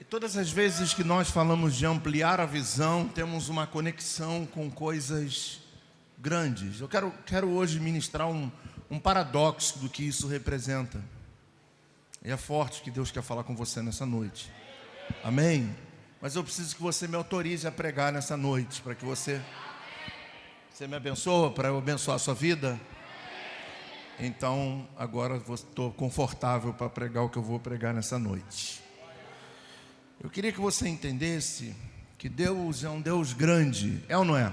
Todas as vezes que nós falamos de ampliar a visão, temos uma conexão com coisas grandes. Eu quero hoje ministrar um paradoxo do que isso representa. E é forte que Deus quer falar com você nessa noite. Amém? Mas eu preciso que você me autorize a pregar nessa noite, para que você me abençoe, para eu abençoar a sua vida. Então, agora estou confortável para pregar o que eu vou pregar nessa noite. Eu queria que você entendesse que Deus é um Deus grande, é ou não é?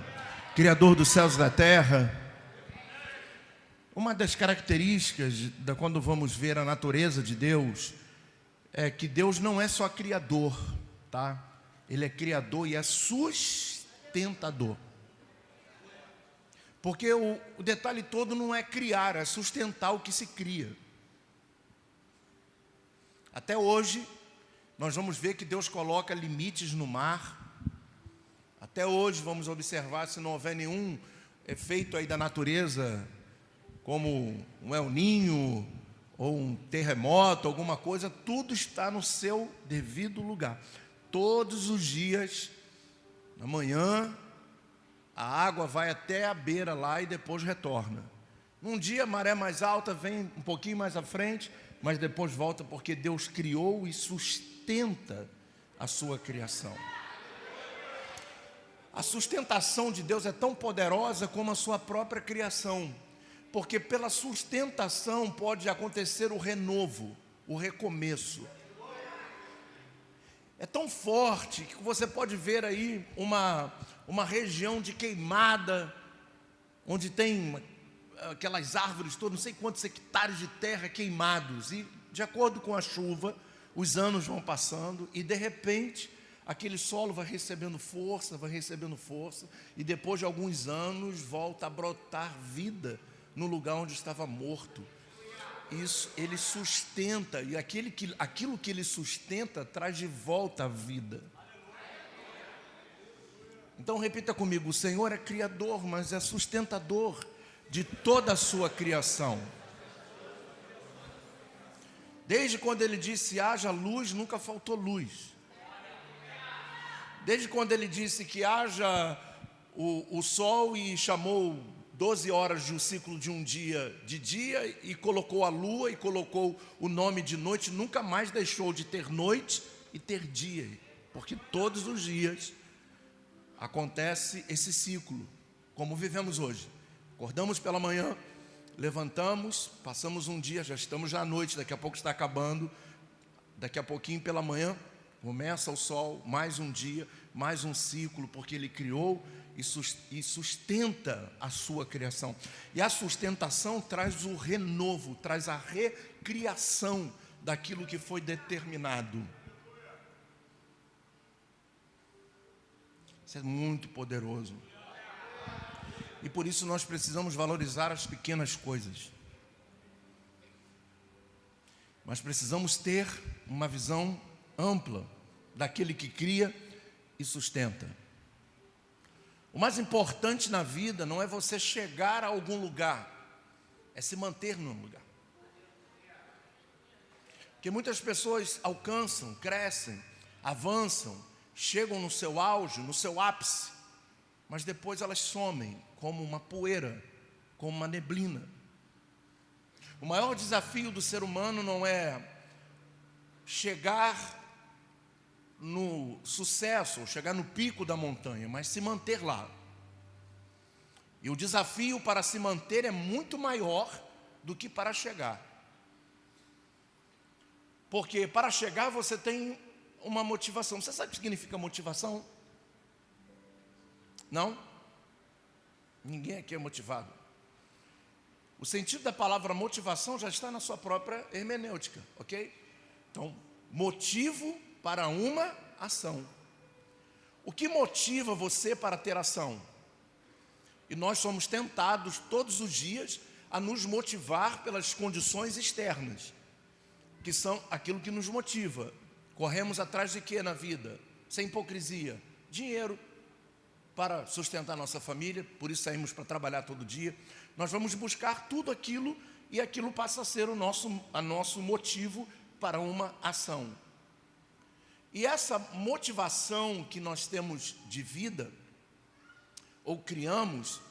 Criador dos céus e da terra. Uma das características quando vamos ver a natureza de Deus é que Deus não é só criador, tá? Ele é criador e é sustentador. Porque o detalhe todo não é criar, é sustentar o que se cria. Até hoje, nós vamos ver que Deus coloca limites no mar. Até hoje vamos observar, se não houver nenhum efeito aí da natureza, como um El Ninho, ou um terremoto, alguma coisa, tudo está no seu devido lugar. Todos os dias, na manhã, a água vai até a beira lá e depois retorna. Num dia, a maré mais alta vem um pouquinho mais à frente, mas depois volta, porque Deus criou e sustenta a sua criação. A sustentação de Deus é tão poderosa como a sua própria criação, porque pela sustentação pode acontecer o renovo, o recomeço. É tão forte que você pode ver aí uma região de queimada, onde tem aquelas árvores todas, não sei quantos hectares de terra queimados, e de acordo com a chuva, os anos vão passando, e de repente, aquele solo vai recebendo força, e depois de alguns anos, volta a brotar vida no lugar onde estava morto. Isso ele sustenta, e aquilo que ele sustenta traz de volta a vida. Então repita comigo: o Senhor é criador, mas é sustentador de toda a sua criação. Desde quando ele disse haja luz, nunca faltou luz. Desde quando ele disse que haja o sol e chamou 12 horas de um ciclo de um dia de dia, e colocou a lua e colocou o nome de noite, nunca mais deixou de ter noite e ter dia, porque todos os dias acontece esse ciclo, como vivemos hoje. Acordamos pela manhã, levantamos, passamos um dia, já estamos já à noite, daqui a pouco está acabando, daqui a pouquinho pela manhã começa o sol, mais um dia, mais um ciclo, porque ele criou e sustenta a sua criação. E a sustentação traz o renovo, traz a recriação daquilo que foi determinado. Isso é muito poderoso. E por isso nós precisamos valorizar as pequenas coisas. Mas precisamos ter uma visão ampla daquele que cria e sustenta. O mais importante na vida não é você chegar a algum lugar, é se manter num lugar. Porque muitas pessoas alcançam, crescem, avançam, chegam no seu auge, no seu ápice, mas depois elas somem como uma poeira, como uma neblina. O maior desafio do ser humano não é chegar no sucesso, ou chegar no pico da montanha, mas se manter lá. E o desafio para se manter é muito maior do que para chegar. Porque para chegar você tem uma motivação. Você sabe o que significa motivação? Não? Ninguém aqui é motivado. O sentido da palavra motivação já está na sua própria hermenêutica, ok? Então, motivo para uma ação. O que motiva você para ter ação? E nós somos tentados todos os dias a nos motivar pelas condições externas, que são aquilo que nos motiva. Corremos atrás de quê na vida? Sem hipocrisia. Dinheiro para sustentar nossa família, por isso saímos para trabalhar todo dia. Nós vamos buscar tudo aquilo, e aquilo passa a ser o nosso motivo para uma ação. E essa motivação que nós temos de vida, ou criamos,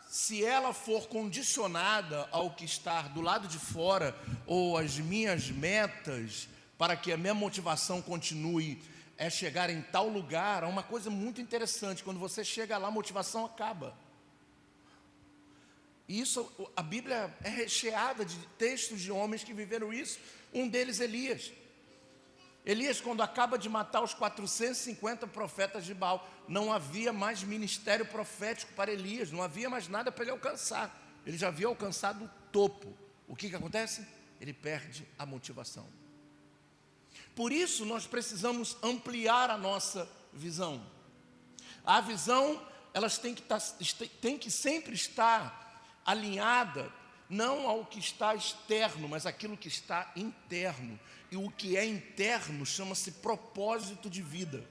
se ela for condicionada ao que está do lado de fora, ou às minhas metas, para que a minha motivação continue, é chegar em tal lugar, é uma coisa muito interessante. Quando você chega lá, a motivação acaba. E isso, a Bíblia é recheada de textos de homens que viveram isso. Um deles, Elias. Elias, quando acaba de matar os 450 profetas de Baal, não havia mais ministério profético para Elias, não havia mais nada para ele alcançar. Ele já havia alcançado o topo. O que acontece? Ele perde a motivação. Por isso, nós precisamos ampliar a nossa visão. A visão, elas tem que sempre estar alinhada, não ao que está externo, mas àquilo que está interno. E o que é interno chama-se propósito de vida.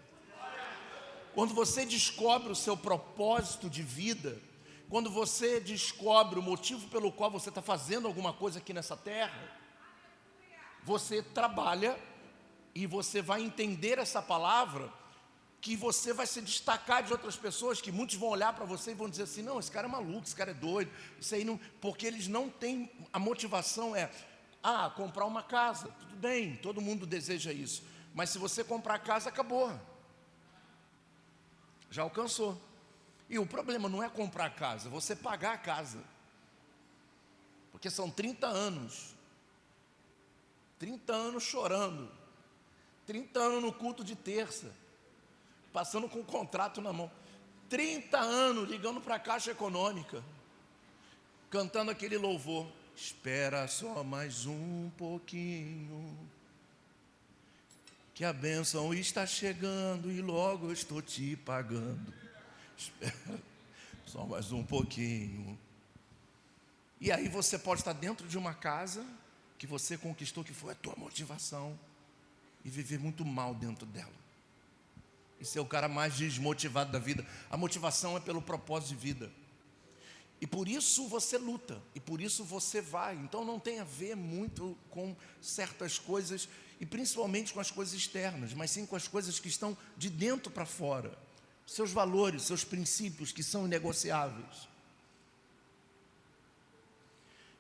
Quando você descobre o seu propósito de vida, quando você descobre o motivo pelo qual você está fazendo alguma coisa aqui nessa terra, você trabalha e você vai entender essa palavra, que você vai se destacar de outras pessoas, que muitos vão olhar para você e vão dizer assim: não, esse cara é maluco, esse cara é doido, isso aí não, porque eles não têm, a motivação é, comprar uma casa, tudo bem, todo mundo deseja isso, mas se você comprar a casa, acabou, já alcançou. E o problema não é comprar a casa, você pagar a casa, porque são 30 anos chorando, 30 anos no culto de terça, passando com o contrato na mão, 30 anos ligando para a Caixa Econômica, cantando aquele louvor: espera só mais um pouquinho, que a bênção está chegando e logo eu estou te pagando. Espera só mais um pouquinho. E aí você pode estar dentro de uma casa que você conquistou, que foi a tua motivação, e viver muito mal dentro dela. E ser o cara mais desmotivado da vida. A motivação é pelo propósito de vida. E por isso você luta, e por isso você vai. Então não tem a ver muito com certas coisas, e principalmente com as coisas externas, mas sim com as coisas que estão de dentro para fora. Seus valores, seus princípios que são inegociáveis.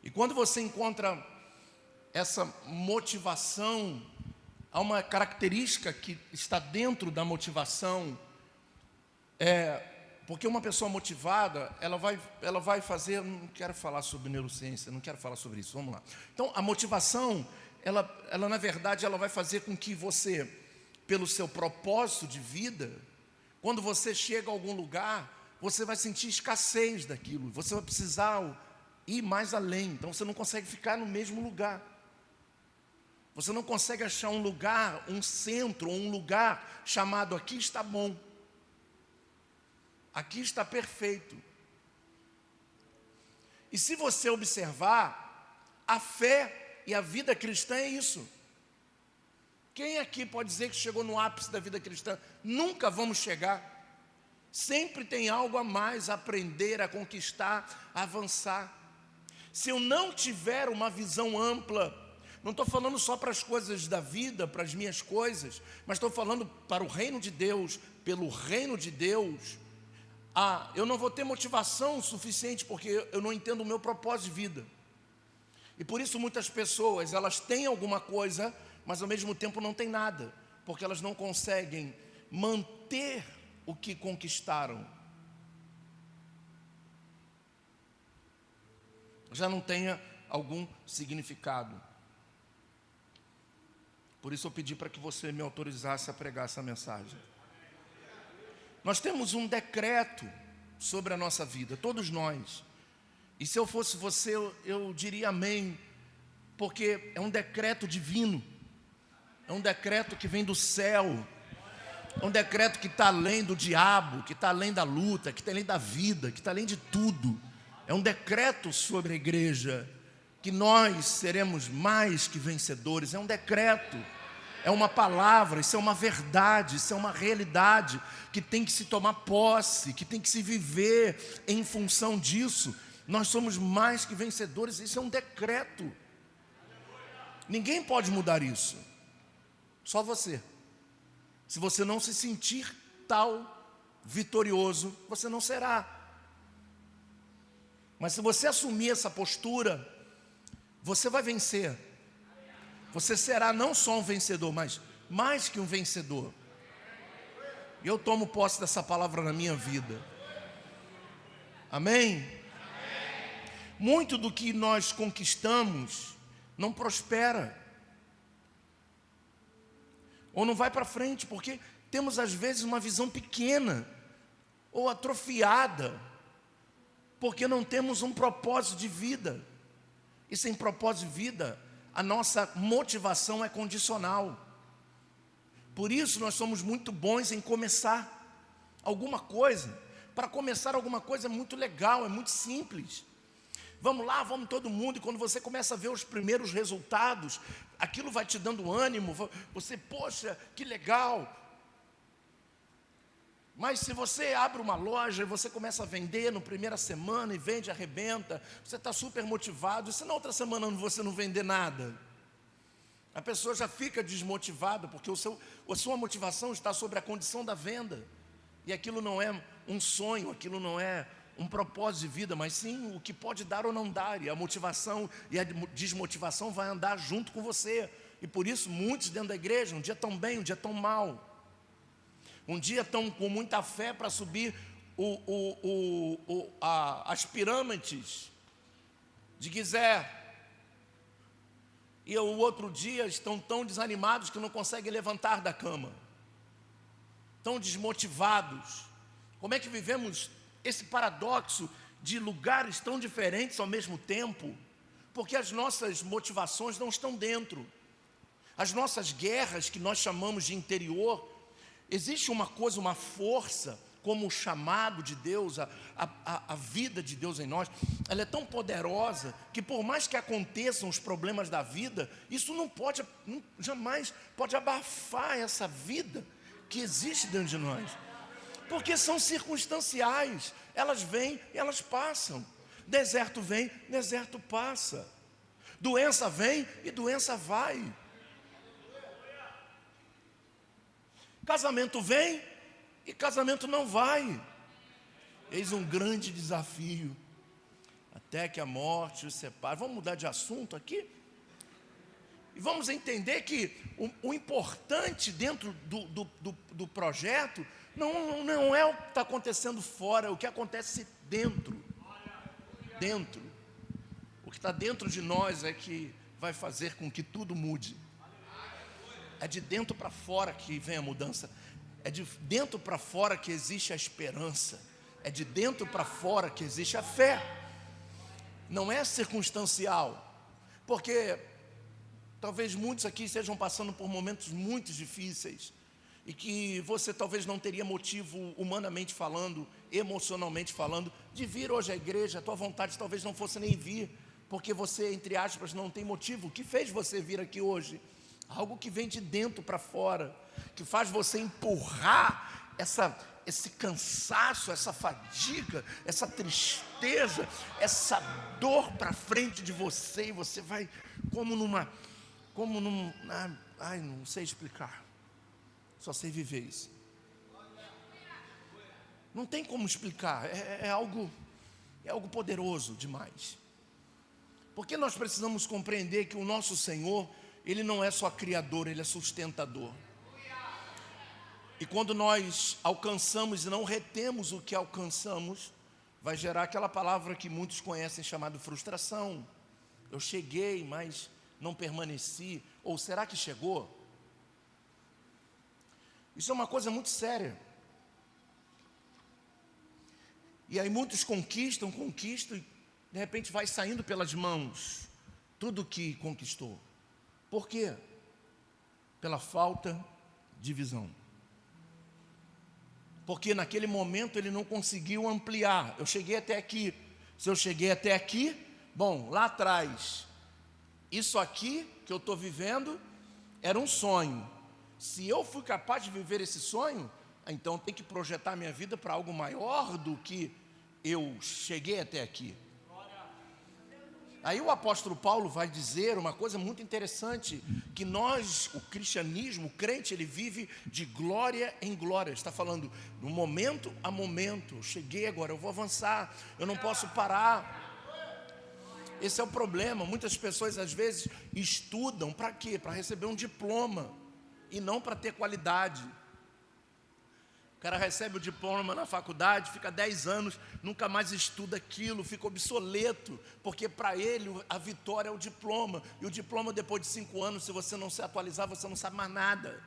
E quando você encontra essa motivação, há uma característica que está dentro da motivação, porque uma pessoa motivada, ela vai fazer, não quero falar sobre neurociência, não quero falar sobre isso, vamos lá. Então, a motivação, ela na verdade, ela vai fazer com que você, pelo seu propósito de vida, quando você chega a algum lugar, você vai sentir escassez daquilo, você vai precisar ir mais além, então você não consegue ficar no mesmo lugar. Você não consegue achar um lugar, um centro, ou um lugar chamado aqui está bom. Aqui está perfeito. E se você observar, a fé e a vida cristã é isso. Quem aqui pode dizer que chegou no ápice da vida cristã? Nunca vamos chegar. Sempre tem algo a mais a aprender, a conquistar, a avançar. Se eu não tiver uma visão ampla, não estou falando só para as coisas da vida, para as minhas coisas, mas estou falando para o reino de Deus, pelo reino de Deus, eu não vou ter motivação suficiente, porque eu não entendo o meu propósito de vida. E por isso muitas pessoas, elas têm alguma coisa, mas ao mesmo tempo não têm nada, porque elas não conseguem manter o que conquistaram. Já não tenha algum significado. Por isso eu pedi para que você me autorizasse a pregar essa mensagem. Nós temos um decreto sobre a nossa vida, todos nós. E se eu fosse você, eu diria amém, porque é um decreto divino, é um decreto que vem do céu, é um decreto que está além do diabo, que está além da luta, que está além da vida, que está além de tudo. É um decreto sobre a igreja, que nós seremos mais que vencedores. É um decreto, é uma palavra, isso é uma verdade, isso é uma realidade que tem que se tomar posse, que tem que se viver em função disso. Nós somos mais que vencedores, isso é um decreto. Ninguém pode mudar isso, só você. Se você não se sentir tal vitorioso, você não será. Mas se você assumir essa postura, você vai vencer. Você será não só um vencedor, mas mais que um vencedor. E eu tomo posse dessa palavra na minha vida. Amém? Muito do que nós conquistamos não prospera, ou não vai para frente, porque temos às vezes uma visão pequena, ou atrofiada, porque não temos um propósito de vida. E sem propósito de vida, a nossa motivação é condicional. Por isso nós somos muito bons em começar alguma coisa. Para começar alguma coisa é muito legal, é muito simples. Vamos lá, vamos todo mundo, e quando você começa a ver os primeiros resultados, aquilo vai te dando ânimo, você, poxa, que legal. Mas se você abre uma loja e você começa a vender na primeira semana e vende, arrebenta, você está super motivado, e se na outra semana você não vender nada? A pessoa já fica desmotivada, porque a sua motivação está sobre a condição da venda, e aquilo não é um sonho, aquilo não é um propósito de vida, mas sim o que pode dar ou não dar, e a motivação e a desmotivação vai andar junto com você. E por isso muitos dentro da igreja, um dia tão bem, um dia tão mal, um dia estão com muita fé para subir as pirâmides de Gizé, e o outro dia estão tão desanimados que não conseguem levantar da cama, tão desmotivados. Como é que vivemos esse paradoxo de lugares tão diferentes ao mesmo tempo? Porque as nossas motivações não estão dentro. As nossas guerras, que nós chamamos de interior, existe uma coisa, uma força, como o chamado de Deus, a vida de Deus em nós, ela é tão poderosa, que por mais que aconteçam os problemas da vida, isso jamais pode abafar essa vida que existe dentro de nós. Porque são circunstanciais, elas vêm e elas passam. Deserto vem, deserto passa. Doença vem e doença vai. Casamento vem e casamento não vai. Eis um grande desafio, até que a morte os separe. Vamos mudar de assunto aqui? E vamos entender que o importante dentro do projeto não é o que está acontecendo fora, é o que acontece dentro. Dentro. O que está dentro de nós é que vai fazer com que tudo mude. É de dentro para fora que vem a mudança. É de dentro para fora que existe a esperança. É de dentro para fora que existe a fé. Não é circunstancial. Porque talvez muitos aqui estejam passando por momentos muito difíceis, e que você talvez não teria motivo, humanamente falando, emocionalmente falando, de vir hoje à igreja. A tua vontade talvez não fosse nem vir, porque você, entre aspas, não tem motivo. O que fez você vir aqui hoje? Algo que vem de dentro para fora, que faz você empurrar esse cansaço, essa fadiga, essa tristeza, essa dor para frente de você, e você vai não sei explicar, só sei viver isso. Não tem como explicar, é algo poderoso demais. Porque nós precisamos compreender que o nosso Senhor, Ele não é só criador, Ele é sustentador. E quando nós alcançamos e não retemos o que alcançamos, vai gerar aquela palavra que muitos conhecem chamada frustração. Eu cheguei, mas não permaneci. Ou será que chegou? Isso é uma coisa muito séria. E aí muitos conquistam e de repente vai saindo pelas mãos tudo que conquistou. Por quê? Pela falta de visão. Porque naquele momento ele não conseguiu ampliar. Eu cheguei até aqui. Se eu cheguei até aqui, bom, lá atrás, isso aqui que eu estou vivendo era um sonho. Se eu fui capaz de viver esse sonho, então eu tenho que projetar minha vida para algo maior do que eu cheguei até aqui. Aí o apóstolo Paulo vai dizer uma coisa muito interessante, que nós, o cristianismo, o crente, ele vive de glória em glória. Ele está falando, no momento a momento, eu cheguei agora, eu vou avançar, eu não posso parar. Esse é o problema. Muitas pessoas às vezes estudam para quê? Para receber um diploma e não para ter qualidade. O cara recebe o diploma na faculdade, fica 10 anos, nunca mais estuda aquilo, fica obsoleto, porque para ele a vitória é o diploma. E o diploma, depois de 5 anos, se você não se atualizar, você não sabe mais nada.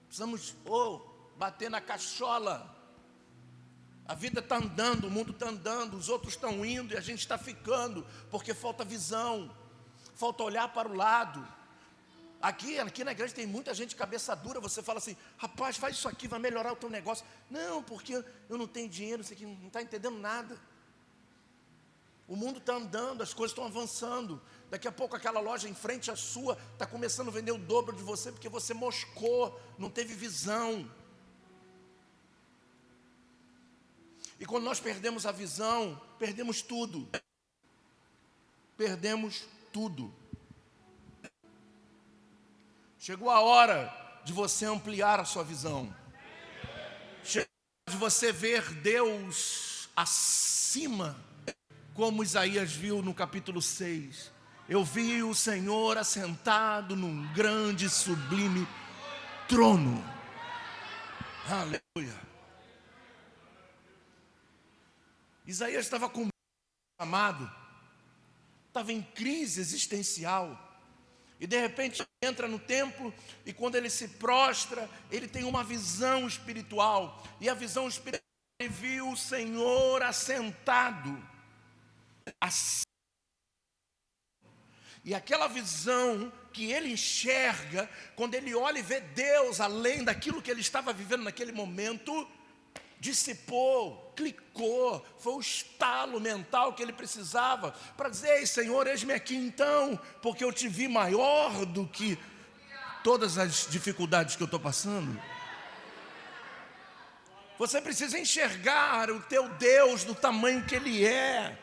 Precisamos bater na cachola. A vida está andando, o mundo está andando, os outros estão indo e a gente está ficando, porque falta visão, falta olhar para o lado. Aqui na igreja tem muita gente cabeça dura. Você fala assim, rapaz, faz isso aqui, vai melhorar o teu negócio. Não, porque eu não tenho dinheiro, isso aqui não está entendendo nada. O mundo está andando, as coisas estão avançando. Daqui a pouco aquela loja em frente à sua está começando a vender o dobro de você, porque você moscou, não teve visão. E quando nós perdemos a visão, perdemos tudo. Perdemos tudo. Chegou a hora de você ampliar a sua visão. Chegou a hora de você ver Deus acima, como Isaías viu no capítulo 6. Eu vi o Senhor assentado num grande e sublime trono. Aleluia. Isaías estava com amado, estava em crise existencial. E de repente entra no templo e quando ele se prostra, ele tem uma visão espiritual. E a visão espiritual, ele viu o Senhor assentado. E aquela visão que ele enxerga, quando ele olha e vê Deus além daquilo que ele estava vivendo naquele momento, dissipou, clicou, foi o estalo mental que ele precisava para dizer, ei Senhor, eis-me aqui então, porque eu te vi maior do que todas as dificuldades que eu estou passando. Você precisa enxergar o teu Deus do tamanho que Ele é,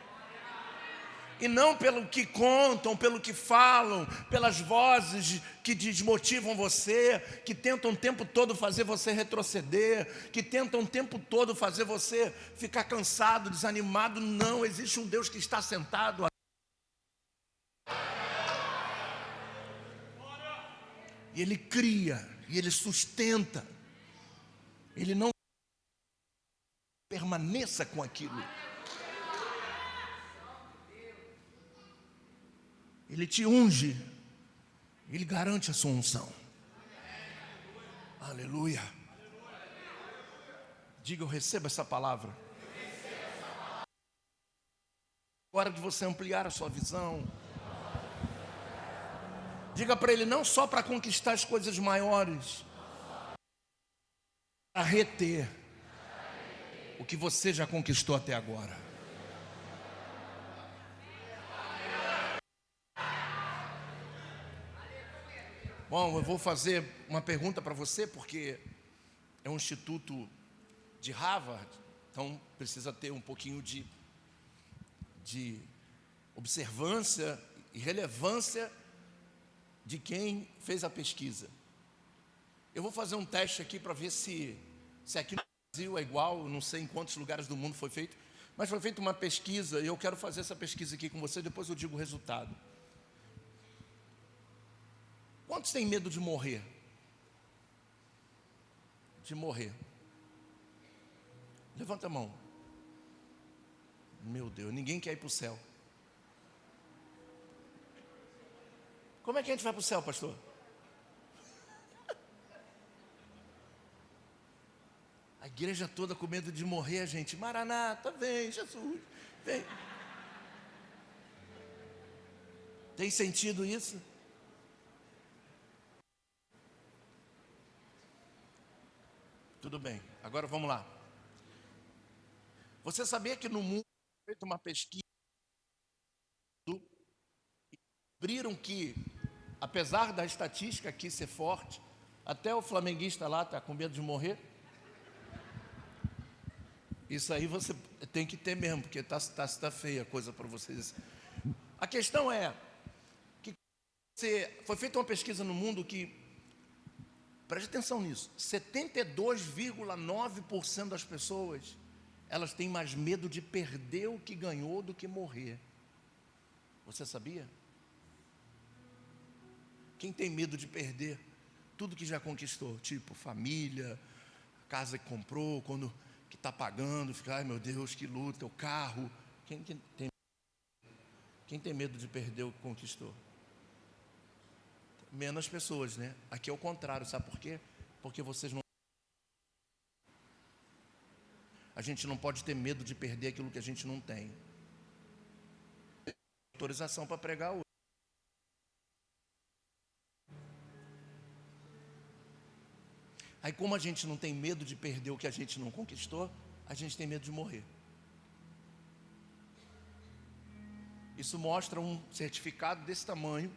e não pelo que contam, pelo que falam, pelas vozes que desmotivam você, que tentam o tempo todo fazer você retroceder, que tentam o tempo todo fazer você ficar cansado, desanimado. Não, existe um Deus que está sentado. E Ele cria, e Ele sustenta. Ele não permaneça com aquilo. Ele te unge, Ele garante a sua unção. Aleluia. Diga, eu recebo essa palavra. Hora de você ampliar a sua visão. Diga para Ele, não só para conquistar as coisas maiores, para reter o que você já conquistou até agora. Bom, eu vou fazer uma pergunta para você, porque é um instituto de Harvard, então precisa ter um pouquinho de observância e relevância de quem fez a pesquisa. Eu vou fazer um teste aqui para ver se aqui no Brasil é igual, não sei em quantos lugares do mundo foi feito, mas foi feita uma pesquisa e eu quero fazer essa pesquisa aqui com você, depois eu digo o resultado. Quantos têm medo de morrer? De morrer. Levanta a mão. Meu Deus, ninguém quer ir para o céu. Como é que a gente vai para o céu, pastor? A igreja toda com medo de morrer, gente. Maranata, vem, Jesus, vem. Tem sentido isso? Tudo bem, agora vamos lá. Você sabia que no mundo foi feita uma pesquisa e descobriram que, apesar da estatística aqui ser forte, até o flamenguista lá está com medo de morrer? Isso aí você tem que ter mesmo, porque tá feia a coisa para vocês. A questão é que foi feita uma pesquisa no mundo que, preste atenção nisso, 72,9% das pessoas, elas têm mais medo de perder o que ganhou do que morrer. Você sabia? Quem tem medo de perder tudo que já conquistou, tipo família, casa que comprou, quando que está pagando, fica, ai meu Deus, que luta, o carro. Quem tem medo de perder o que conquistou? Menos pessoas, né? Aqui é o contrário, sabe por quê? Porque vocês não... A gente não pode ter medo de perder aquilo que a gente não tem. Autorização para pregar hoje. Aí, como a gente não tem medo de perder o que a gente não conquistou, a gente tem medo de morrer. Isso mostra um certificado desse tamanho,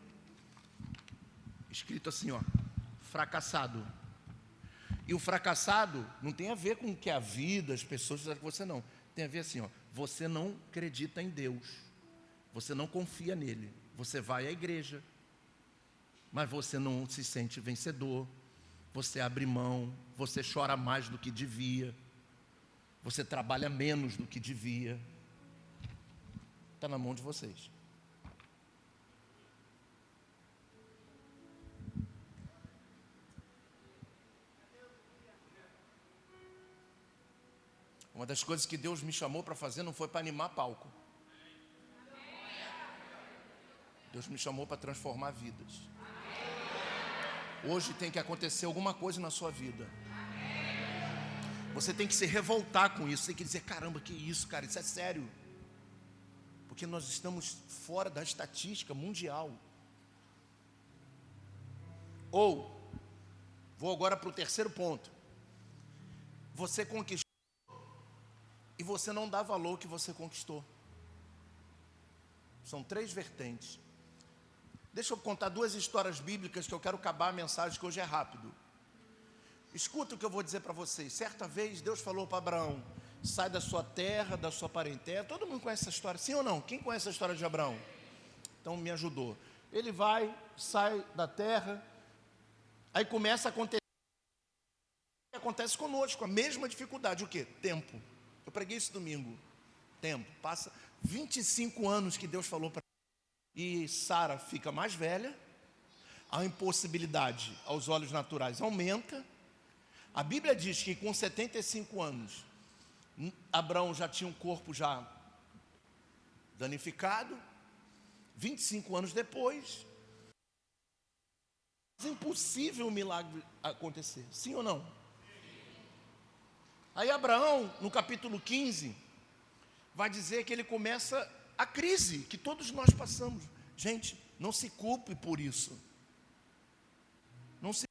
escrito assim, ó, fracassado. E o fracassado não tem a ver com que a vida, as pessoas fizeram com você, não. Tem a ver assim, ó, você não acredita em Deus, você não confia nele, você vai à igreja, mas você não se sente vencedor, você abre mão, você chora mais do que devia, você trabalha menos do que devia. Está na mão de vocês. Uma das coisas que Deus me chamou para fazer não foi para animar palco. Deus me chamou para transformar vidas. Hoje tem que acontecer alguma coisa na sua vida. Você tem que se revoltar com isso. Você tem que dizer, caramba, que isso, cara, isso é sério. Porque nós estamos fora da estatística mundial. Ou, vou agora para o terceiro ponto. Você conquistou e você não dá valor ao que você conquistou. São 3 vertentes. Deixa eu contar 2 histórias bíblicas que eu quero acabar a mensagem, que hoje é rápido. Escuta o que eu vou dizer para vocês. Certa vez Deus falou para Abraão, sai da sua terra, da sua parentela. Todo mundo conhece essa história, sim ou não? Quem conhece a história de Abraão? Então me ajudou. Ele vai, sai da terra, aí começa a acontecer o que acontece conosco, a mesma dificuldade. O quê? Tempo. Eu preguei isso domingo. Tempo. Passa 25 anos que Deus falou para e Sara fica mais velha, a impossibilidade aos olhos naturais aumenta. A Bíblia diz que com 75 anos, Abraão já tinha um corpo já danificado. 25 anos depois, é impossível um milagre acontecer, sim ou não? Aí Abraão, no capítulo 15, vai dizer que ele começa a crise que todos nós passamos. Gente, não se culpe por isso. Não se...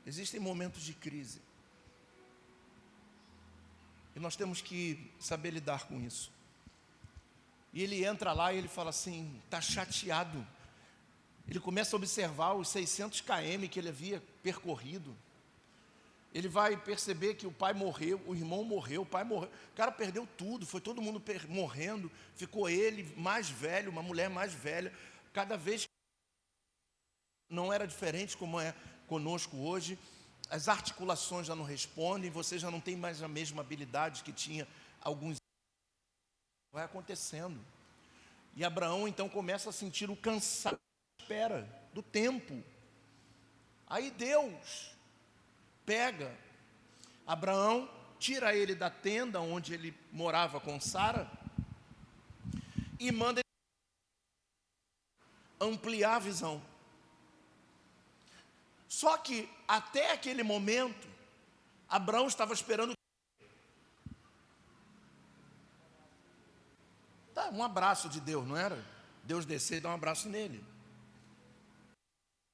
Existem momentos de crise. E nós temos que saber lidar com isso. E ele entra lá e ele fala assim, está chateado. Ele começa a observar os 600 km que ele havia percorrido. Ele vai perceber que o pai morreu, o irmão morreu, o pai morreu. O cara perdeu tudo, foi todo mundo morrendo. Ficou ele mais velho, uma mulher mais velha. Cada vez não era diferente como é conosco hoje. As articulações já não respondem, você já não tem mais a mesma habilidade que tinha alguns anos. Vai acontecendo. E Abraão então começa a sentir o cansaço da espera, do tempo. Aí Deus pega Abraão, tira ele da tenda onde ele morava com Sara e manda ele ampliar a visão. Só que até aquele momento, Abraão estava esperando um abraço de Deus, não era? Deus descer e dar um abraço nele.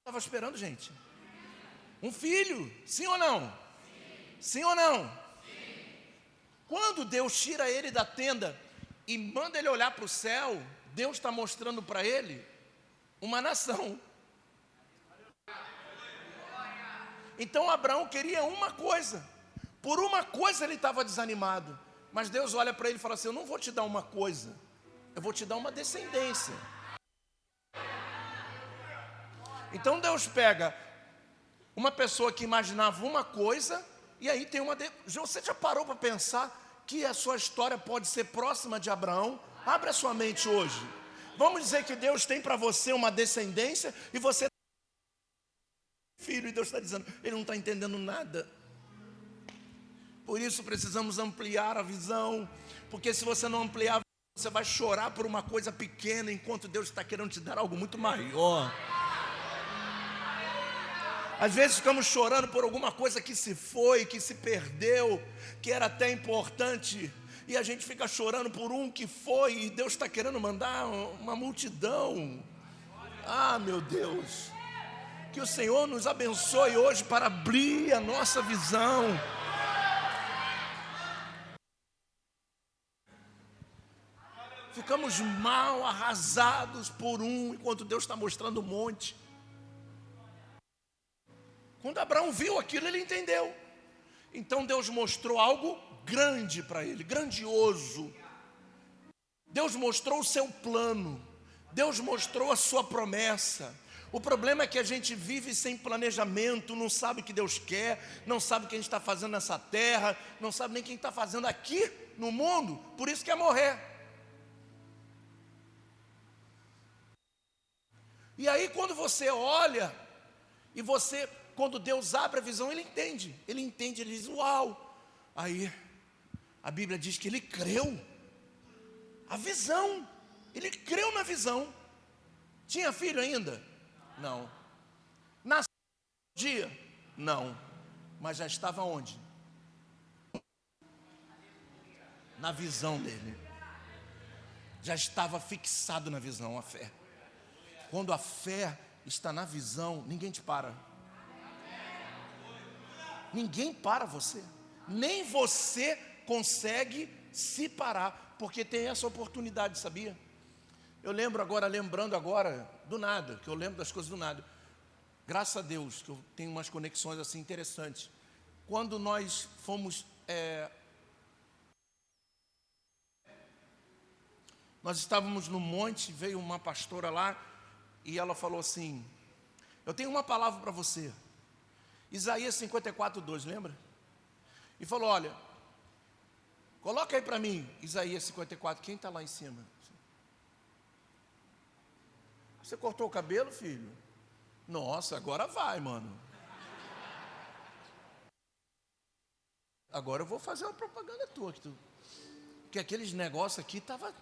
Estava esperando, gente, um filho, sim ou não? Sim, sim ou não? Sim. Quando Deus tira ele da tenda e manda ele olhar para o céu, Deus está mostrando para ele uma nação. Então Abraão queria uma coisa, por uma coisa ele estava desanimado, Mas Deus olha para ele e fala assim: eu não vou te dar uma coisa, eu vou te dar uma descendência. Então Deus pega uma pessoa que imaginava uma coisa, e aí tem uma... Você já parou para pensar que a sua história pode ser próxima de Abraão? Abre a sua mente hoje. Vamos dizer que Deus tem para você uma descendência, e você filho, e Deus está dizendo, ele não está entendendo nada. Por isso precisamos ampliar a visão, porque se você não ampliar, você vai chorar por uma coisa pequena, enquanto Deus está querendo te dar algo muito maior. Às vezes ficamos chorando por alguma coisa que se foi, que se perdeu, que era até importante, e a gente fica chorando por um que foi, e Deus está querendo mandar uma multidão. Ah, meu Deus, que o Senhor nos abençoe hoje para abrir a nossa visão. Ficamos mal, arrasados por um, enquanto Deus está mostrando um monte. Quando Abraão viu aquilo, ele entendeu. Então Deus mostrou algo grande para ele, grandioso. Deus mostrou o seu plano. Deus mostrou a sua promessa. O problema é que a gente vive sem planejamento, não sabe o que Deus quer, não sabe o que a gente está fazendo nessa terra, não sabe nem o que a gente está fazendo aqui no mundo, por isso quer morrer. E aí quando você olha, e você... Quando Deus abre a visão, ele entende, ele diz, uau. Aí, a Bíblia diz que ele creu, a visão, ele creu na visão. Tinha filho ainda? Não. Nasceu um dia? Não. Mas já estava onde? Na visão dele. Já estava fixado na visão, a fé. Quando a fé está na visão, ninguém te para. Ninguém para você, nem você consegue se parar, porque tem essa oportunidade, sabia? Eu lembro agora, lembrando agora, do nada, que eu lembro das coisas do nada. Graças a Deus, que eu tenho umas conexões assim interessantes. Quando nós fomos, nós estávamos no monte, veio uma pastora lá, e ela falou assim, eu tenho uma palavra para você. Isaías 54:2, lembra? E falou, olha, coloca aí para mim, Isaías 54, quem está lá em cima? Você cortou o cabelo, filho? Nossa, agora vai, mano. Agora eu vou fazer uma propaganda tua, que aqueles negócios aqui tava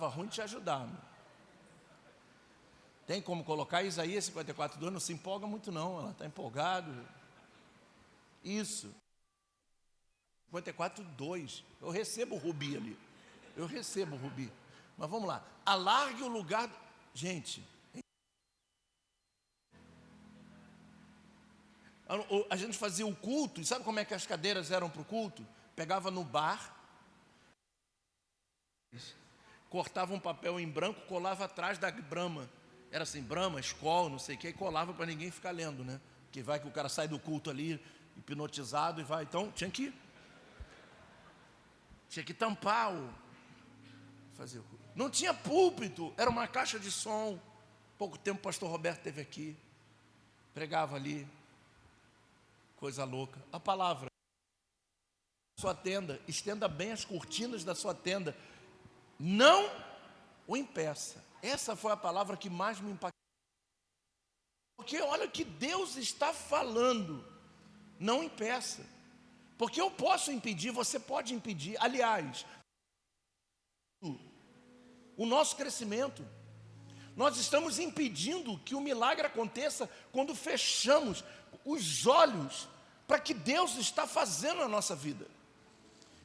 ruim de te ajudar, mano. Tem como colocar Isaías 54:2, não se empolga muito não, ela está empolgada. Isso. 54:2, eu recebo o Rubi ali. Eu recebo o Rubi. Mas vamos lá, alargue o lugar. Gente, a gente fazia o culto, e sabe como é que as cadeiras eram para o culto? Pegava no bar, cortava um papel em branco, colava atrás da Brahma. Era assim, Brahma, Skol, não sei o que, e colava para ninguém ficar lendo, né? Que vai que o cara sai do culto ali, hipnotizado, e vai. Então, tinha que tampar fazer o culto. Não tinha púlpito, era uma caixa de som. Pouco tempo o pastor Roberto esteve aqui, pregava ali, coisa louca. A palavra, sua tenda, estenda bem as cortinas da sua tenda, não o impeça. Essa foi a palavra que mais me impactou. Porque olha o que Deus está falando. Não impeça. Porque eu posso impedir, você pode impedir. Aliás, o nosso crescimento, nós estamos impedindo que o milagre aconteça quando fechamos os olhos para que Deus está fazendo na nossa vida.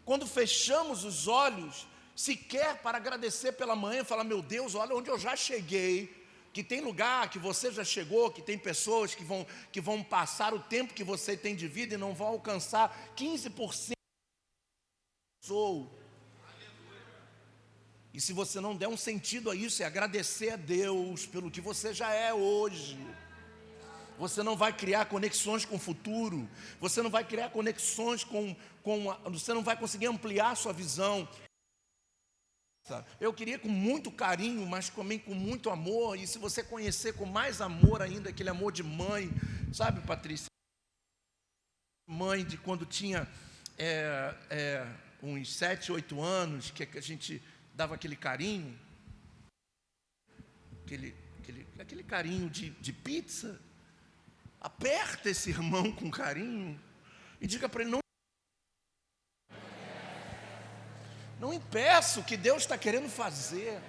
Quando fechamos os olhos sequer para agradecer pela manhã, falar, meu Deus, olha onde eu já cheguei, que tem lugar que você já chegou, que tem pessoas que vão passar o tempo que você tem de vida e não vão alcançar 15%. E se você não der um sentido a isso, é agradecer a Deus pelo que você já é hoje. Você não vai criar conexões com o futuro. Você não vai criar conexões você não vai conseguir ampliar a sua visão. Eu queria com muito carinho, mas também com muito amor. E se você conhecer com mais amor ainda, aquele amor de mãe, sabe, Patrícia? Mãe de quando tinha uns 7, 8 anos, que a gente dava aquele carinho, aquele carinho de pizza. Aperta esse irmão com carinho e diga para ele: não impeça o que Deus está querendo fazer.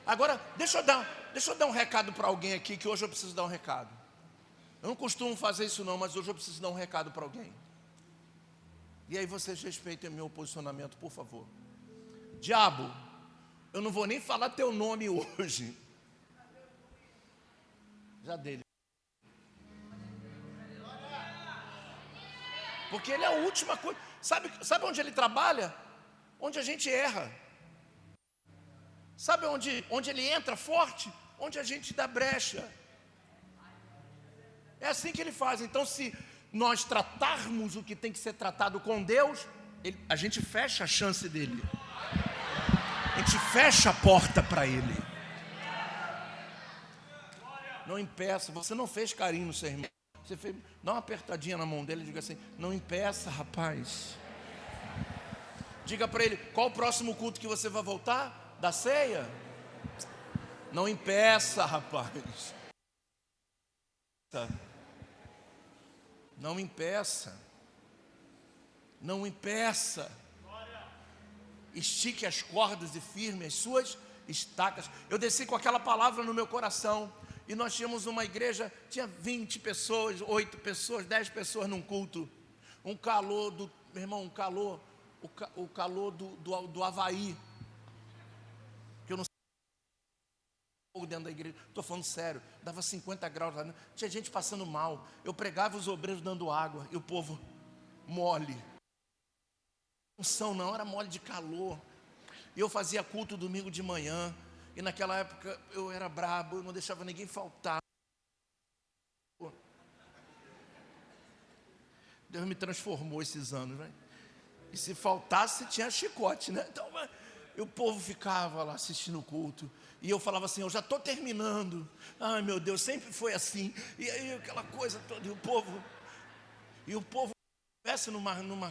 Agora, deixa eu dar um recado para alguém aqui, que hoje eu preciso dar um recado. Eu não costumo fazer isso não, mas hoje eu preciso dar um recado para alguém. E aí vocês respeitem meu posicionamento, por favor. Diabo, eu não vou nem falar teu nome hoje. Já dele. Porque ele é a última coisa. Sabe onde ele trabalha? Onde a gente erra. Sabe onde ele entra forte? Onde a gente dá brecha. É assim que ele faz. Então, se nós tratarmos o que tem que ser tratado com Deus, a gente fecha a chance dele. A gente fecha a porta para ele. Não impeça. Você não fez carinho no seu irmão. Você fez, dá uma apertadinha na mão dele e diga assim: não impeça, rapaz. Diga para ele: qual o próximo culto que você vai voltar? Da ceia? Não impeça, rapaz. Não impeça. Não impeça. Estique as cordas e firme as suas estacas. Eu desci com aquela palavra no meu coração. E nós tínhamos uma igreja, tinha 20 pessoas, 8 pessoas, 10 pessoas num culto. Um calor meu irmão, o calor do Havaí. Que eu não sei dentro da igreja. Estou falando sério, dava 50 graus lá. Tinha gente passando mal. Eu pregava os obreiros dando água e o povo mole. Não era mole de calor. E eu fazia culto domingo de manhã. E naquela época eu era brabo, eu não deixava ninguém faltar. Deus me transformou esses anos, né? E se faltasse, tinha chicote, né? Então, o povo ficava lá assistindo o culto. E eu falava assim: eu já estou terminando. Ai, meu Deus, sempre foi assim. E aí aquela coisa toda, e o povo estivesse numa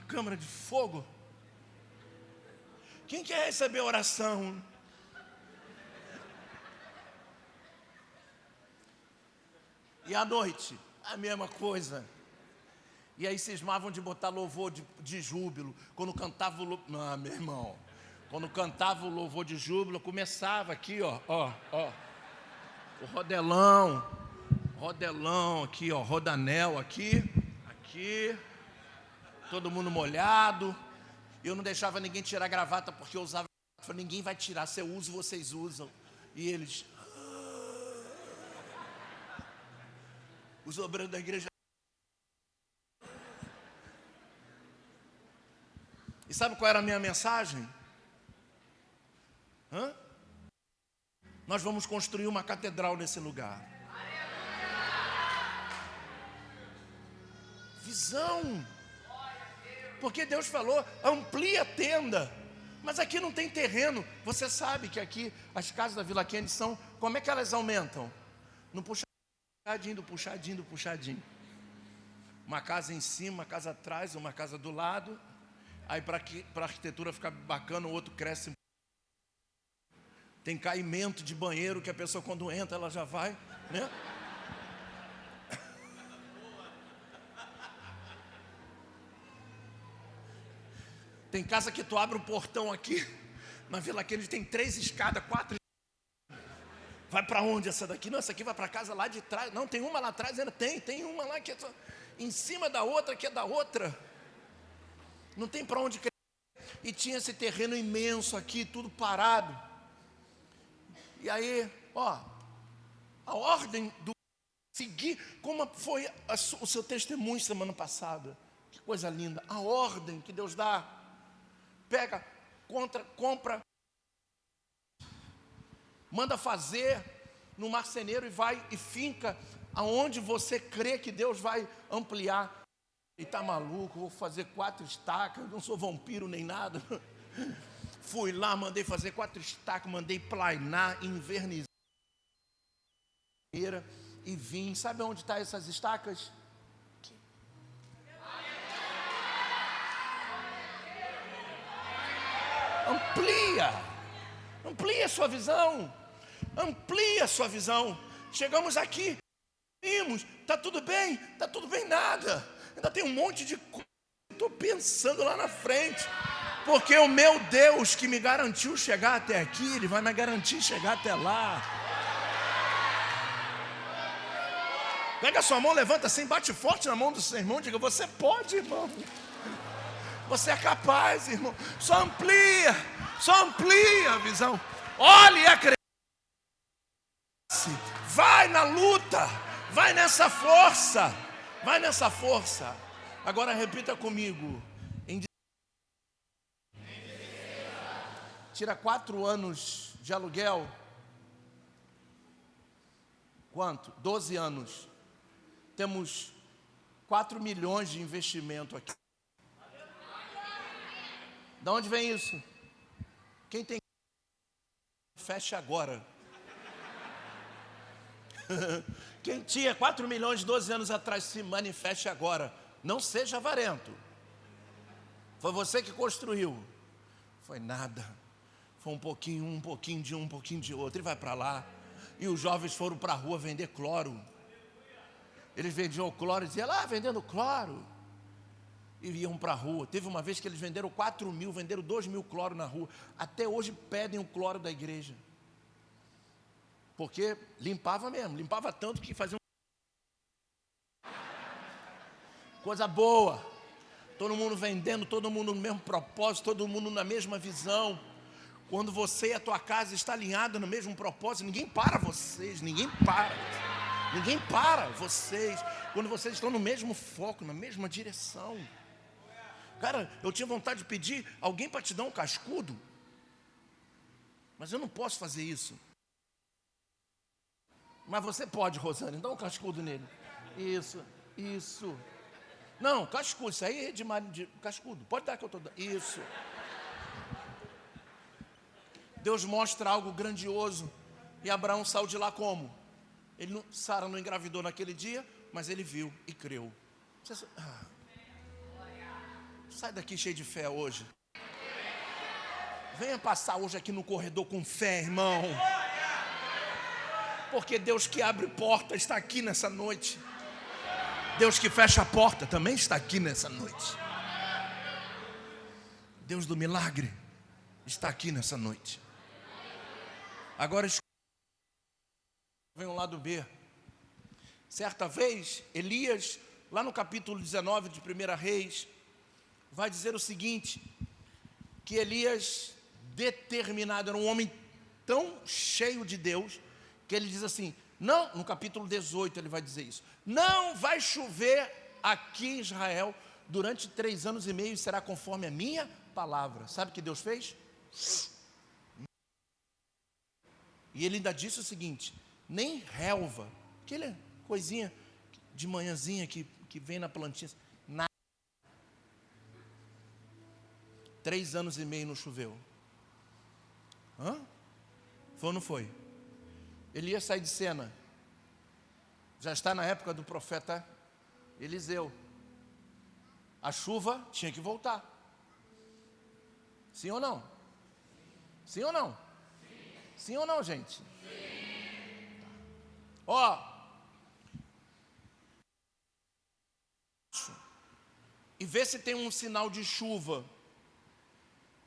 câmara de fogo. Quem quer receber oração? E à noite, a mesma coisa. E aí cismavam de botar louvor de júbilo. Quando cantava o louvor... Não, meu irmão. Quando cantava o louvor de júbilo, começava aqui, ó. O rodelão aqui, ó. Rodanel aqui. Todo mundo molhado. Eu não deixava ninguém tirar a gravata, porque eu usava. Eu falei: ninguém vai tirar, se eu uso, vocês usam. E eles... Os obreiros da igreja. E sabe qual era a minha mensagem? Nós vamos construir uma catedral nesse lugar. Visão. Porque Deus falou: amplia a tenda. Mas aqui não tem terreno. Você sabe que aqui as casas da Vila Kennedy são... Como é que elas aumentam? No puxadinho. Uma casa em cima, uma casa atrás, uma casa do lado. Aí para a arquitetura ficar bacana, o outro cresce. Tem caimento de banheiro que a pessoa, quando entra, ela já vai, né? Tem casa que tu abre o portão aqui. Na Vila Kennedy tem 3 escadas, 4. Vai para onde essa daqui? Não, essa aqui vai para casa lá de trás. Não, tem uma lá atrás, ainda tem uma lá que é em cima da outra, que é da outra. Não tem para onde crescer. E tinha esse terreno imenso aqui, tudo parado. E aí, a ordem do seguir, como foi o seu testemunho semana passada. Que coisa linda. A ordem que Deus dá. Pega, compra manda fazer no marceneiro e vai e finca aonde você crê que Deus vai ampliar. E tá maluco, vou fazer 4 estacas, não sou vampiro nem nada. Fui lá, mandei fazer 4 estacas, mandei plainar, invernizar e vim. Sabe onde estão essas estacas? Aqui. Amplia a sua visão, amplia a sua visão. Chegamos aqui, vimos, está tudo bem nada. Ainda tem um monte de coisa que estou pensando lá na frente. Porque o meu Deus que me garantiu chegar até aqui, Ele vai me garantir chegar até lá. Pega a sua mão, levanta assim, bate forte na mão do seu irmão, diga: você pode, irmão. Você é capaz, irmão. Só amplia a visão. Olhe e acredite. Vai na luta, vai nessa força. Vai nessa força. Agora repita comigo. Tira 4 anos de aluguel. Quanto? 12 anos. Temos 4 milhões de investimento aqui. De onde vem isso? Quem tem? Fecha agora. Quem tinha 4 milhões de 12 anos atrás, se manifeste agora. Não seja avarento. Foi você que construiu. Foi nada. Foi um pouquinho de um pouquinho de outro. E vai para lá. E os jovens foram para a rua vender cloro. Eles vendiam cloro e diziam: lá, vendendo cloro. E iam para a rua. Teve uma vez que eles venderam 4 mil, venderam 2 mil cloro na rua. Até hoje pedem o cloro da igreja. Porque limpava mesmo, limpava tanto que fazia coisa boa. Todo mundo vendendo, todo mundo no mesmo propósito, todo mundo na mesma visão. Quando você e a tua casa está alinhado no mesmo propósito, ninguém para vocês, ninguém para vocês. Quando vocês estão no mesmo foco, na mesma direção. Cara, eu tinha vontade de pedir alguém para te dar um cascudo, mas eu não posso fazer isso. Mas você pode, Rosane, dá um cascudo nele. Isso. Não, cascudo, isso aí é de cascudo. Pode dar que eu estou dando. Isso. Deus mostra algo grandioso. E Abraão saiu de lá como? Sara não engravidou naquele dia, mas ele viu e creu. Sai daqui cheio de fé hoje. Venha passar hoje aqui no corredor com fé, irmão. Porque Deus que abre porta está aqui nessa noite. Deus que fecha a porta também está aqui nessa noite. Deus do milagre está aqui nessa noite. Agora vem um lado B. Certa vez, Elias, lá no capítulo 19 de 1 Reis, vai dizer o seguinte: que Elias, determinado, era um homem tão cheio de Deus, que ele diz assim, não, no capítulo 18 ele vai dizer isso: não vai chover aqui em Israel durante 3 anos e meio, e será conforme a minha palavra. Sabe o que Deus fez? E ele ainda disse o seguinte: nem relva, aquela coisinha de manhãzinha que vem na plantinha, nada. 3 anos e meio não choveu. Foi ou não foi? Elias sai de cena. Já está na época do profeta Eliseu. A chuva tinha que voltar. Sim ou não? Sim ou não? Sim ou não, gente? E vê se tem um sinal de chuva.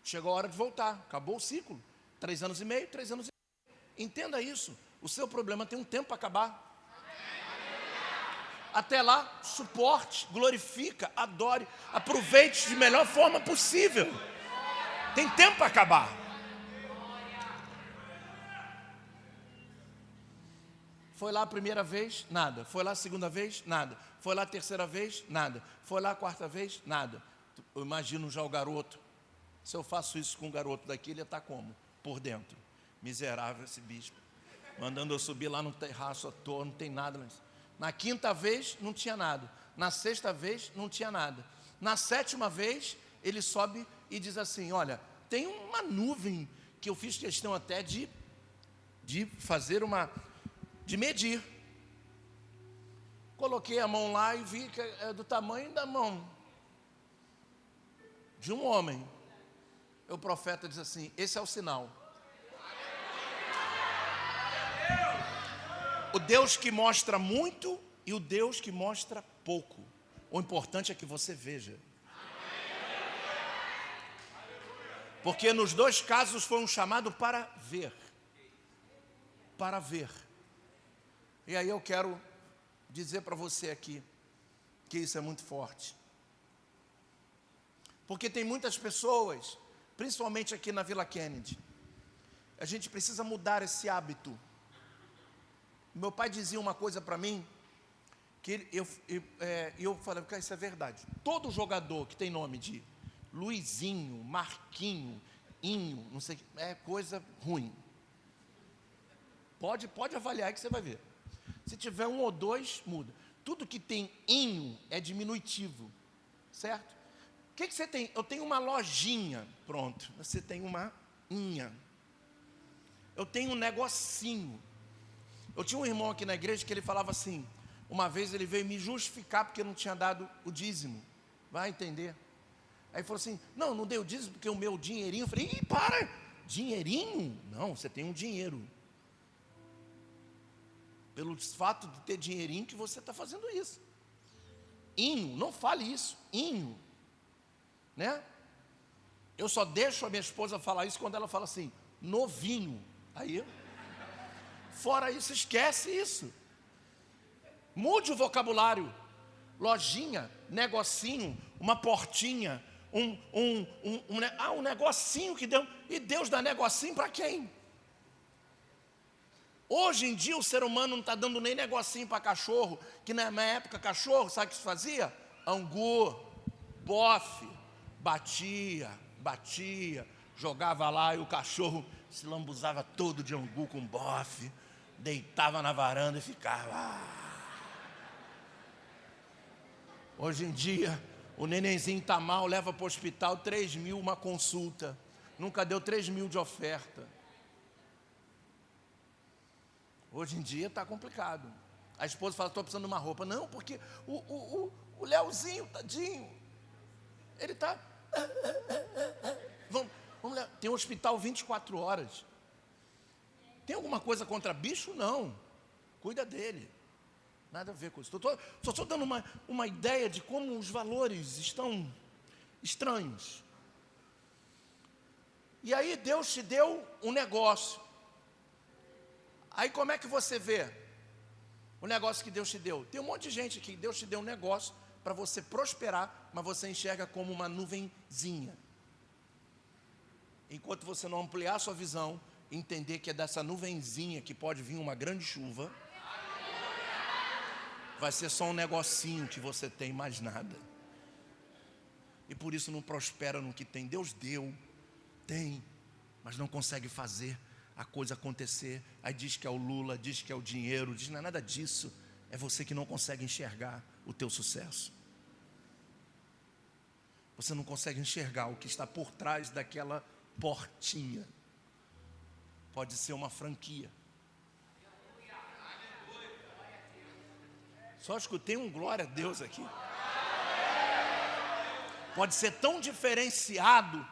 Chegou a hora de voltar. Acabou o ciclo. 3 anos e meio, 3 anos e meio. Entenda isso. O seu problema tem um tempo para acabar. Até lá, suporte, glorifica, adore, aproveite de melhor forma possível. Tem tempo para acabar. Foi lá a primeira vez, nada. Foi lá a segunda vez, nada. Foi lá a terceira vez, nada. Foi lá a quarta vez, nada. Eu imagino já o garoto. Se eu faço isso com o garoto daqui, ele está como? Por dentro. Miserável esse bispo. Mandando eu subir lá no terraço à toa, não tem nada. Na quinta vez, não tinha nada. Na sexta vez, não tinha nada. Na sétima vez, ele sobe e diz assim: olha, tem uma nuvem que eu fiz questão até de medir. Coloquei a mão lá e vi que é do tamanho da mão de um homem. O profeta diz assim: esse é o sinal. O Deus que mostra muito e o Deus que mostra pouco. O importante é que você veja. Porque nos dois casos foi um chamado para ver. Para ver. E aí eu quero dizer para você aqui que isso é muito forte. Porque tem muitas pessoas, principalmente aqui na Vila Kennedy, a gente precisa mudar esse hábito. Meu pai dizia uma coisa para mim, que eu falei, cara, isso é verdade. Todo jogador que tem nome de Luizinho, Marquinho, Inho, não sei, é coisa ruim. Pode avaliar que você vai ver. Se tiver um ou dois, muda. Tudo que tem inho é diminutivo, certo? O que você tem? Eu tenho uma lojinha, pronto. Você tem uma inha. Eu tenho um negocinho. Eu tinha um irmão aqui na igreja que ele falava assim, uma vez ele veio me justificar porque eu não tinha dado o dízimo. Vai entender. Aí falou assim, não dei o dízimo porque o meu dinheirinho. Eu falei, para, dinheirinho? Não, você tem um dinheiro. Pelo fato de ter dinheirinho que você está fazendo isso. Inho, não fale isso, inho. Né? Eu só deixo a minha esposa falar isso quando ela fala assim, novinho. Aí, fora isso, esquece isso. Mude o vocabulário. Lojinha, negocinho, uma portinha, um negocinho que deu. E Deus dá negocinho para quem? Hoje em dia o ser humano não está dando nem negocinho para cachorro, que na minha época cachorro, sabe o que se fazia? Angu, bofe, batia, jogava lá e o cachorro se lambuzava todo de angu com bofe, deitava na varanda e ficava. Hoje em dia o nenenzinho está mal, leva para o hospital, 3 mil uma consulta, nunca deu 3 mil de oferta. Hoje em dia está complicado. A esposa fala, estou precisando de uma roupa. Não, porque o Leozinho, tadinho, ele está... Vamos tem um hospital 24 horas. Tem alguma coisa contra bicho? Não. Cuida dele. Nada a ver com isso. Só estou dando uma ideia de como os valores estão estranhos. E aí Deus te deu um negócio. Aí como é que você vê o negócio que Deus te deu? Tem um monte de gente aqui, Deus te deu um negócio para você prosperar, mas você enxerga como uma nuvenzinha. Enquanto você não ampliar a sua visão, entender que é dessa nuvenzinha que pode vir uma grande chuva, vai ser só um negocinho que você tem, mais nada. E por isso não prospera no que tem. Deus deu, tem, mas não consegue fazer a coisa acontecer. Aí diz que é o Lula, diz que é o dinheiro, diz que não é nada disso. É você que não consegue enxergar o teu sucesso. Você não consegue enxergar o que está por trás daquela portinha. Pode ser uma franquia. Só escutei um glória a Deus aqui. Pode ser tão diferenciado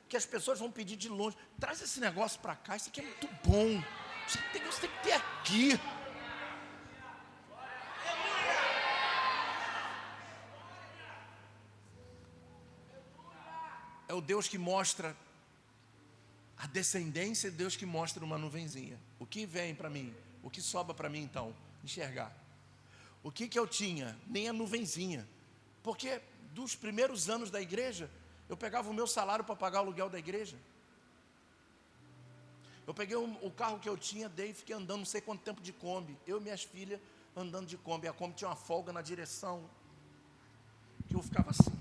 que as pessoas vão pedir de longe, traz esse negócio para cá, isso aqui é muito bom, você tem que ter aqui. É o Deus que mostra a descendência, é Deus que mostra uma nuvenzinha. O que vem para mim? O que sobra para mim então? Enxergar. O que eu tinha? Nem a nuvenzinha. Porque dos primeiros anos da igreja, eu pegava o meu salário para pagar o aluguel da igreja. Eu peguei o carro que eu tinha, dei e fiquei andando não sei quanto tempo de Kombi. Eu e minhas filhas andando de Kombi. A Kombi tinha uma folga na direção, que eu ficava assim.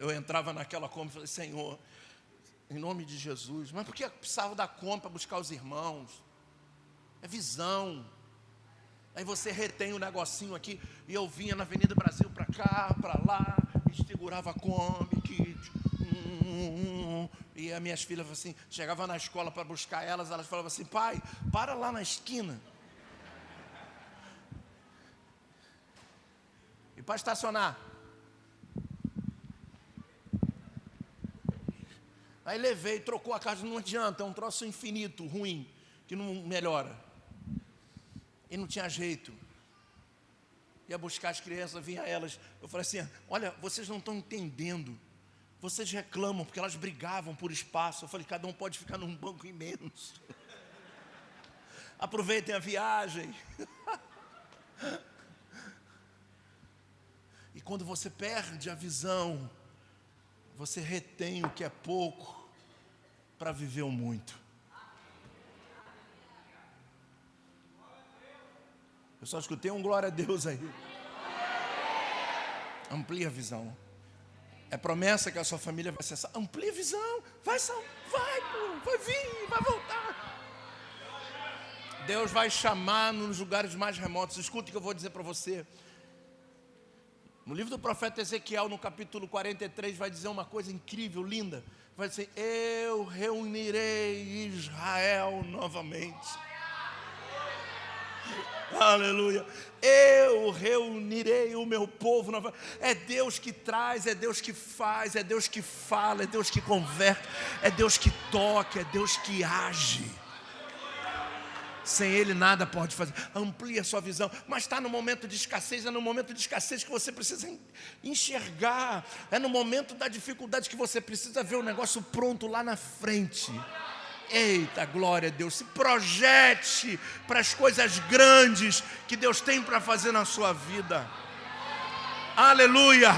Eu entrava naquela compra e falei, Senhor, em nome de Jesus, mas por que eu precisava da compra para buscar os irmãos? É visão. Aí você retém o negocinho aqui, e eu vinha na Avenida Brasil para cá, para lá, e segurava a Kombi, e as minhas filhas assim, chegava na escola para buscar elas falavam assim, pai, para lá na esquina. E para estacionar. Aí levei, trocou a casa, não adianta, é um troço infinito, ruim, que não melhora. E não tinha jeito. Ia buscar as crianças, vinha elas. Eu falei assim, olha, vocês não estão entendendo. Vocês reclamam, porque elas brigavam por espaço. Eu falei, cada um pode ficar num banco e menos. Aproveitem a viagem. E quando você perde a visão, você retém o que é pouco para viver o muito. Eu só escutei um glória a Deus aí. Amplia a visão. É promessa que a sua família vai acessar. Amplia a visão. Vai vir, vai voltar. Deus vai chamar nos lugares mais remotos. Escuta o que eu vou dizer para você. No livro do profeta Ezequiel, no capítulo 43, vai dizer uma coisa incrível, linda. Vai dizer, eu reunirei Israel novamente. Aleluia. Eu reunirei o meu povo novamente. É Deus que traz, é Deus que faz, é Deus que fala, é Deus que converte, é Deus que toca, é Deus que age. Sem Ele nada pode fazer. Amplia a sua visão. Mas está no momento de escassez. É no momento de escassez que você precisa enxergar. É no momento da dificuldade que você precisa ver o negócio pronto lá na frente. Eita, glória a Deus. Se projete para as coisas grandes que Deus tem para fazer na sua vida. Aleluia.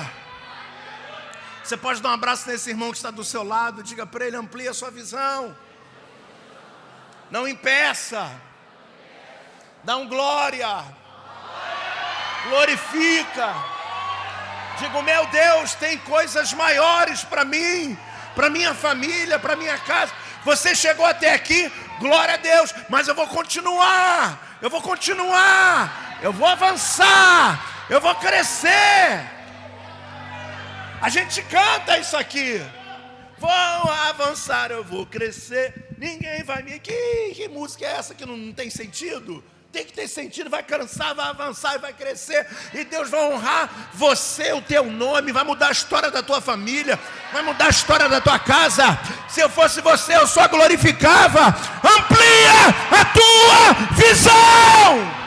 Você pode dar um abraço nesse irmão que está do seu lado. Diga para ele, amplie a sua visão. Não impeça. Dá um glória. Glorifica. Digo, meu Deus, tem coisas maiores para mim, para minha família, para minha casa. Você chegou até aqui, glória a Deus, mas eu vou continuar, eu vou avançar, eu vou crescer. A gente canta isso aqui. Vou avançar, eu vou crescer. Ninguém vai me... Que música é essa que não tem sentido? Tem que ter sentido, vai cansar, vai avançar e vai crescer. E Deus vai honrar você, o teu nome, vai mudar a história da tua família, vai mudar a história da tua casa. Se eu fosse você, eu só glorificava. Amplia a tua visão.